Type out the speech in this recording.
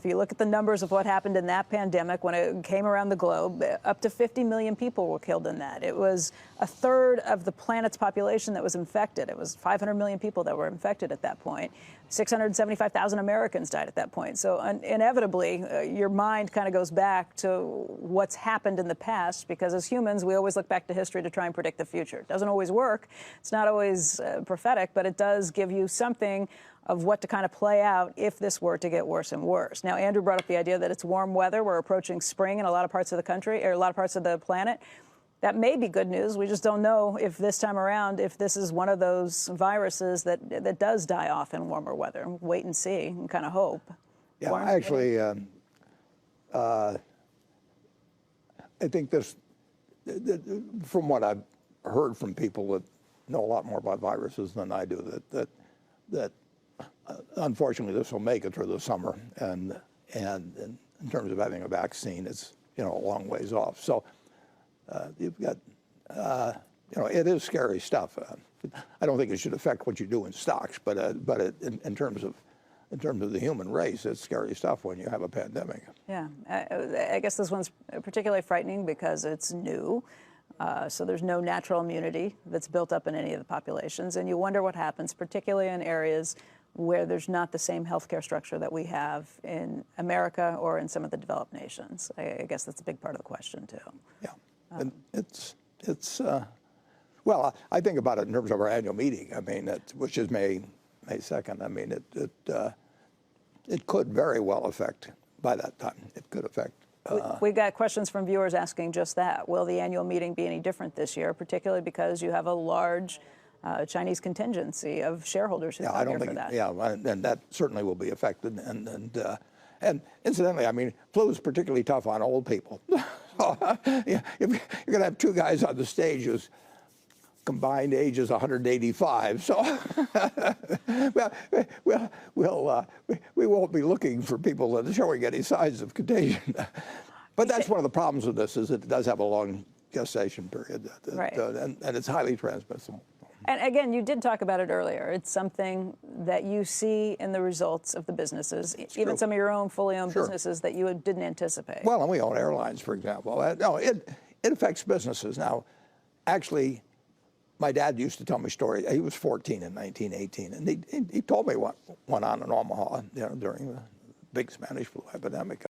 If you look at the numbers of what happened in that pandemic when it came around the globe, up to 50 million people were killed in that. It was a third of the planet's population that was infected. It was 500 million people that were infected at that point. 675,000 Americans died at that point. So inevitably, your mind kind of goes back to what's happened in the past, because as humans, we always look back to history to try and predict the future. It doesn't always work. It's not always prophetic, but it does give you something of what to kind of play out if this were to get worse and worse. Now, Andrew brought up the idea that it's warm weather. We're approaching spring in a lot of parts of the country, or a lot of parts of the planet. That may be good news. We just don't know if this time around, if this is one of those viruses that does die off in warmer weather. Wait and see and kind of hope. Yeah, actually, I think this, from what I've heard from people that know a lot more about viruses than I do, that unfortunately this will make it through the summer, and in terms of having a vaccine, it's a long ways off. So you've got it is scary stuff. I don't think it should affect what you do in stocks, but in terms of the human race, it's scary stuff when you have a pandemic. Yeah, I guess this one's particularly frightening because it's new. So there's no natural immunity that's built up in any of the populations. And you wonder what happens, particularly in areas where there's not the same healthcare structure that we have in America or in some of the developed nations. I guess that's a big part of the question, too. Yeah, and it's well, I think about it in terms of our annual meeting. I mean, which is May 2nd. I mean, it could very well affect, by that time, it could affect. We got questions from viewers asking just that. Will the annual meeting be any different this year, particularly because you have a large Chinese contingency of shareholders who come here for that? Yeah, and that certainly will be affected. And incidentally, I mean, flu is particularly tough on old people. Yeah, if you're going to have two guys on the stage whose combined age is 185, so we won't be looking for people that are showing any signs of contagion. But that's one of the problems with this, is it does have a long gestation period, right. And it's highly transmissible. And again, you did talk about it earlier. It's something that you see in the results of the businesses, even some of your own fully owned businesses that you didn't anticipate. Well, and we own airlines, for example. No, it affects businesses. Now, actually, my dad used to tell me stories. He was 14 in 1918, and he told me what went on in Omaha, during the big Spanish flu epidemic.